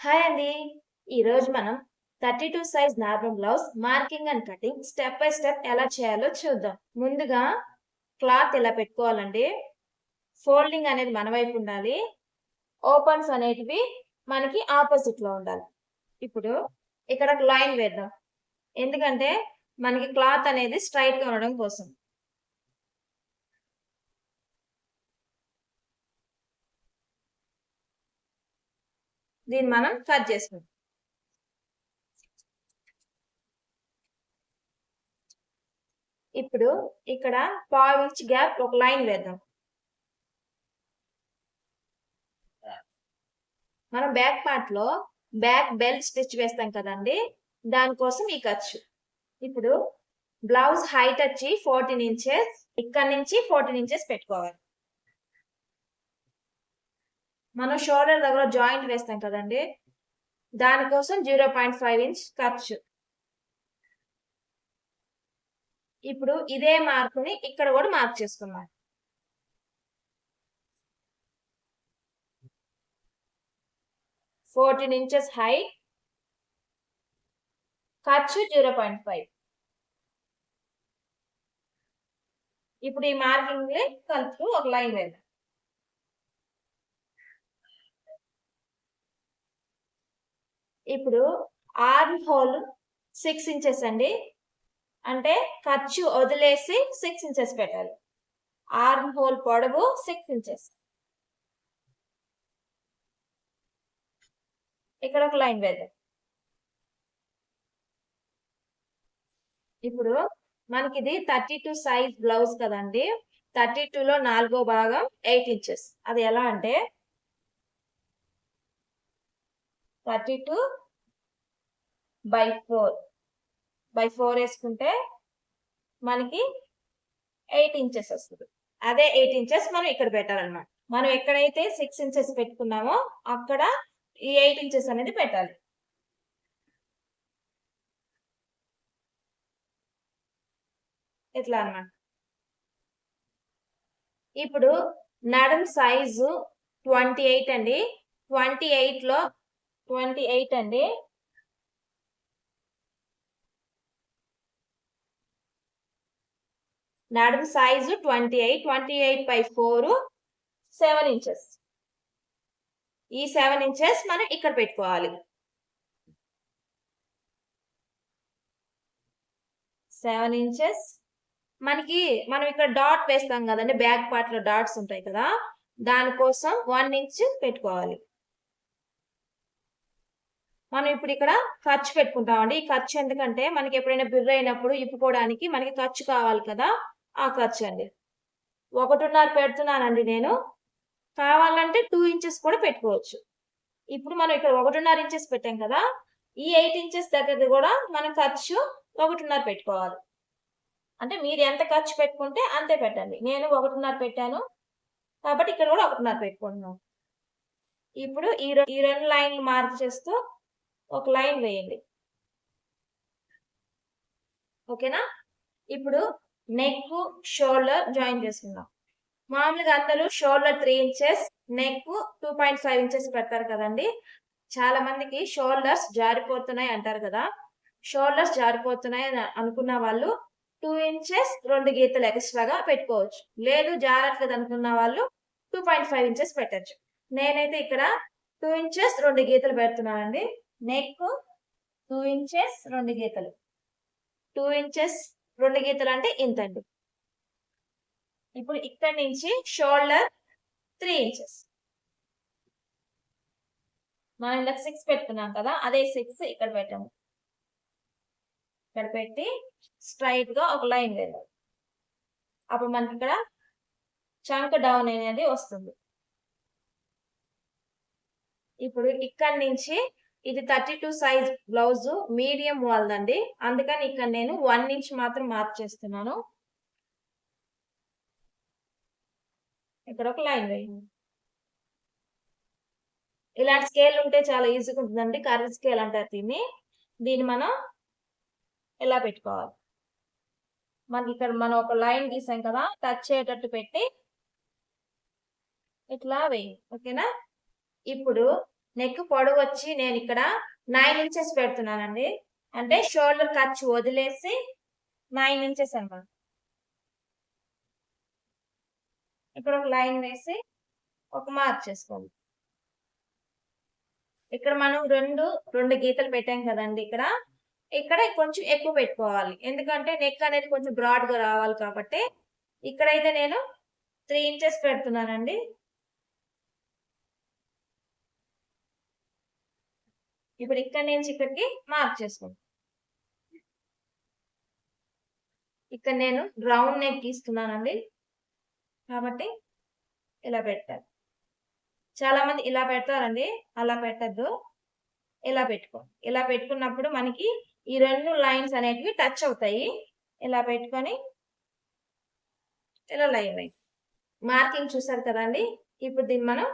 Hi అండి. ఈరోజు మనం 32 size normal blouse marking and cutting step by step ఎలా చేయాలో చూద్దాం. ముందుగా క్లాత్ ఇలా పెట్టుకోవాలండి. ఫోల్డింగ్ అనేది మన వైపు ఉండాలి. ఓపెన్స్ అనేటివి మనకి ఆపోజిట్‌లో ఉండాలి. ఇప్పుడు ఇక్కడ ఒక లైన్ వేద్దాం. ఎందుకంటే మనకి క్లాత్ అనేది స్ట్రెయిట్‌గా ఉండడం కోసం. దీన్ని మనం కట్ చేసుకుందాం. ఇప్పుడు ఇక్కడ పావు ఇంచ్ గ్యాప్ ఒక లైన్ వేద్దాం. మనం బ్యాక్ పార్ట్‌లో బ్యాక్ బెల్ట్ స్టిచ్ వేస్తాం కదండీ! దానికోసం ఈ ఖర్చు. ఇప్పుడు బ్లౌజ్ హైట్ వచ్చి 14 ఇంచెస్. ఇక్కడ నుంచి 14 ఇంచెస్ పెట్టుకోవాలి. మనం షోల్డర్ దగ్గర జాయింట్ వేస్తాం కదండీ! దానికోసం 0.5 ఇంచ్ ఖర్చు. ఇప్పుడు ఇదే మార్కుని ఇక్కడ కూడా మార్క్ చేసుకుందాం. ఫోర్టీన్ ఇంచెస్ హైట్, ఖర్చు 0.5. ఇప్పుడు ఈ మార్కింగ్ కలుపుతూ ఒక లైన్ వేద్దాం. ఇప్పుడు ఆర్మ్ హోల్ 6 ఇంచెస్ అండి. అంటే ఖర్చు వదిలేసి 6 ఇంచెస్ పెట్టాలి. ఆర్మ్ హోల్ పొడవు 6 ఇంచెస్. ఇక్కడ ఒక లైన్ వేద్దాం. ఇప్పుడు మనకి ఇది 32 సైజ్ బ్లౌజ్ కదండి. 32లో 4వ భాగం 8 ఇంచెస్. అది ఎలా అంటే 32/4 వేసుకుంటే మనకి 8 ఇంచెస్ వస్తుంది. అదే 8 ఇంచెస్ మనం ఇక్కడ పెట్టాలన్నమాట. మనం ఎక్కడైతే 6 ఇంచెస్ పెట్టుకున్నామో అక్కడ ఈ 8 ఇంచెస్ అనేది పెట్టాలి. ఇట్లా అన్నమాట. ఇప్పుడు నడుం సైజు 28 అండి. 28 అండి. నడుం సైజు 28/4 7 ఇంచెస్. ఈ 7 ఇంచెస్ మనం ఇక్కడ పెట్టుకోవాలి. 7 ఇంచెస్ మనం ఇక్కడ డాట్ వేస్తాం కదండి. బ్యాక్ పార్ట్ లో డాట్స్ ఉంటాయి కదా, దానికోసం 1 ఇంచ్ పెట్టుకోవాలి. మనం ఇప్పుడు ఇక్కడ ఖర్చు పెట్టుకుంటామండి. ఈ ఖర్చు ఎందుకంటే మనకి ఎప్పుడైనా బిర్రు అయినప్పుడు ఇప్పుకోవడానికి మనకి ఖర్చు కావాలి కదా, ఆ ఖర్చు అండి. 1.5 పెడుతున్నానండి నేను. కావాలంటే 2 ఇంచెస్ కూడా పెట్టుకోవచ్చు. ఇప్పుడు మనం ఇక్కడ 1.5 ఇంచెస్ పెట్టాం కదా, ఈ 8 ఇంచెస్ దగ్గరది కూడా మనం ఖర్చు 1.5 పెట్టుకోవాలి. అంటే మీరు ఎంత ఖర్చు పెట్టుకుంటే అంతే పెట్టండి. నేను 1.5 పెట్టాను కాబట్టి ఇక్కడ కూడా 1.5 పెట్టుకుంటున్నాం. ఇప్పుడు ఈ రెండు లైన్లు మార్క్ చేస్తూ ఒక లైన్ వేయండి. ఓకేనా? ఇప్పుడు నెక్, షోల్డర్ జాయిన్ చేసుకుందాం. మామూలుగా అందరూ షోల్డర్ 3 ఇంచెస్, నెక్ 2.5 ఇంచెస్ పెడతారు కదండి. చాలా మందికి షోల్డర్స్ జారిపోతున్నాయి అంటారు కదా. షోల్డర్స్ జారిపోతున్నాయి అని అనుకున్న వాళ్ళు 2 ఇంచెస్ 2 గీతలు ఎక్స్ట్రాగా పెట్టుకోవచ్చు. లేదు జారట్లేదు అనుకున్న వాళ్ళు 2.5 ఇంచెస్ పెట్టచ్చు. నేనైతే ఇక్కడ 2 ఇంచెస్ 2 గీతలు పెడుతున్నానండి. నెక్ 2 ఇంచెస్ 2 గీతలు. 2 ఇంచెస్ 2 గీతలు అంటే ఇంతండి. ఇప్పుడు ఇక్కడ నుంచి షోల్డర్ 3 ఇంచెస్. మనం ఇందాక 6 పెట్టుకున్నాం కదా, అదే 6 ఇక్కడ పెట్టాము. ఇక్కడ పెట్టి స్ట్రైట్ గా ఒక లైన్ వేయాలి. అప్పుడు మనకి ఇక్కడ చంక్ డౌన్ అనేది వస్తుంది. ఇప్పుడు ఇక్కడ నుంచి ఇది 32 సైజ్ బ్లౌజ్ మీడియం వాళ్ళదండి. అందుకని ఇక్కడ నేను 1 ఇంచ్ మాత్రం మార్క్ చేస్తున్నాను. ఇక్కడ ఒక లైన్ వేయండి. ఇలాంటి స్కేల్ ఉంటే చాలా ఈజీగా ఉంటుందండి. కర్వ్ స్కేల్ అంటారు దీన్ని మనం ఇలా పెట్టుకోవాలి. మనకి ఇక్కడ మనం ఒక లైన్ గీసాం కదా, టచ్ అయ్యేటట్టు పెట్టి ఇట్లా వేయండి. ఓకేనా? ఇప్పుడు నెక్ పొడవు వచ్చి నేను ఇక్కడ 9 ఇంచెస్ పెడుతున్నానండి. అంటే షోల్డర్ ఖర్చు వదిలేసి 9 ఇంచెస్ అన్నమాట. ఇక్కడ ఒక లైన్ వేసి ఒక మార్క్ చేసుకోండి. ఇక్కడ మనం రెండు గీతలు పెట్టాం కదండి. ఇక్కడ కొంచెం ఎక్కువ పెట్టుకోవాలి. ఎందుకంటే నెక్ అనేది కొంచెం బ్రాడ్ గా రావాలి కాబట్టి ఇక్కడైతే నేను 3 ఇంచెస్ పెడుతున్నానండి. ఇప్పుడు ఇక్కడ నుంచి ఇక్కడికి మార్క్ చేసుకోండి. ఇక్కడ నేను రౌండ్ నెక్ గీస్తున్నానండి కాబట్టి ఇలా పెట్టాలి. చాలా మంది ఇలా పెడతారండి, అలా పెట్టద్దు. ఇలా పెట్టుకోండి. ఇలా పెట్టుకున్నప్పుడు మనకి ఈ 2 లైన్స్ అనేటివి టచ్ అవుతాయి. ఇలా పెట్టుకొని ఇలా లైన్ మార్కింగ్ చూసారు కదండి. ఇప్పుడు దీన్ని మనం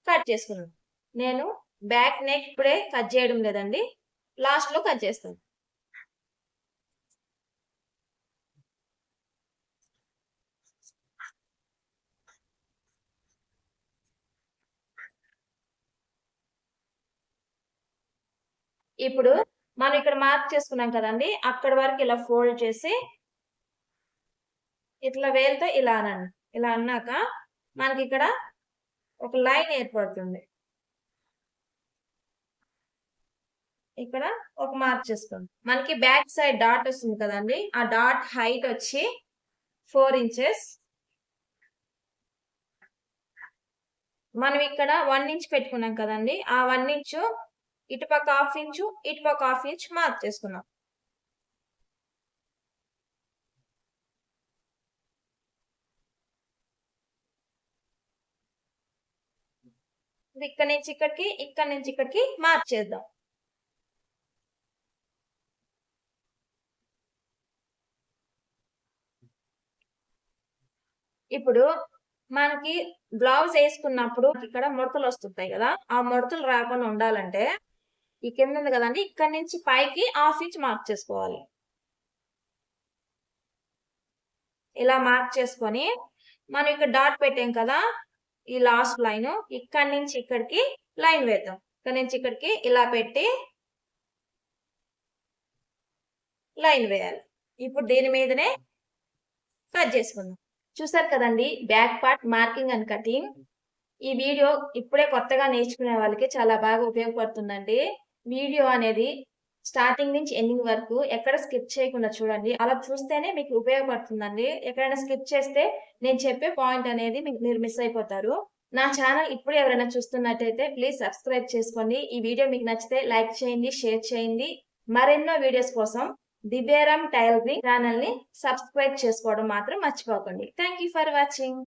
కట్ చేసుకున్నాం. నేను బ్యాక్ నెక్ ఇప్పుడే కట్ చేయడం లేదండి, లాస్ట్ లో కట్ చేస్తాను. ఇప్పుడు మనం ఇక్కడ మార్క్ చేసుకున్నాం కదండి, అక్కడ వరకు ఇలా ఫోల్డ్ చేసి ఇట్లా వేలుతో ఇలా అనండి. ఇలా అన్నాక మనకి ఇక్కడ ఒక లైన్ ఏర్పడుతుంది. ఇక్కడ ఒక మార్క్ చేసుకోండి. మనకి బ్యాక్ సైడ్ డాట్ వస్తుంది కదండి, ఆ డాట్ హైట్ వచ్చి 4 ఇంచెస్. మనం ఇక్కడ 1 ఇంచ్ పెట్టుకున్నాం కదండి, ఆ 1 ఇంచు ఇటుపక్క 1/2 ఇంచు, ఇటుపక్క 1/2 ఇంచ్ మార్క్ చేసుకున్నాం. ఇక్కడ నుంచి ఇక్కడికి మార్క్ చేద్దాం. ఇప్పుడు మనకి బ్లౌజ్ వేసుకున్నప్పుడు ఇక్కడ ముడతలు వస్తుంటాయి కదా, ఆ ముడతలు రాకుండా ఉండాలంటే ఈ కింద ఉంది కదండి, ఇక్కడ నుంచి పైకి 1/2 ఇంచ్ మార్క్ చేసుకోవాలి. ఇలా మార్క్ చేసుకొని మనం ఇక్కడ డాట్ పెట్టాం కదా, ఈ లాస్ట్ లైన్ ఇక్కడ నుంచి ఇక్కడికి లైన్ వేద్దాం. ఇక్కడ నుంచి ఇక్కడికి ఇలా పెట్టి లైన్ వేయాలి. ఇప్పుడు దీని మీదనే కట్ చేసుకుందాం. చూసారు కదండి back part marking and cutting. ఈ వీడియో ఇప్పుడే కొత్తగా నేర్చుకునే వాళ్ళకి చాలా బాగా ఉపయోగపడుతుందండి. వీడియో అనేది స్టార్టింగ్ నుంచి ఎండింగ్ వరకు ఎక్కడ స్కిప్ చేయకుండా చూడండి. అలా చూస్తేనే మీకు ఉపయోగపడుతుందండి. ఎక్కడైనా స్కిప్ చేస్తే నేను చెప్పే పాయింట్ అనేది మీరు మిస్ అయిపోతారు. నా ఛానల్ ఇప్పుడు ఎవరైనా చూస్తున్నట్టయితే ప్లీజ్ సబ్స్క్రైబ్ చేసుకోండి. ఈ వీడియో మీకు నచ్చితే లైక్ చేయండి, షేర్ చేయండి. మరెన్నో వీడియోస్ కోసం దివ్యారామ్ టైలరింగ్ ఛానల్ ని సబ్స్క్రైబ్ చేసుకోవడం మాత్రం మర్చిపోకండి. Thank you for watching.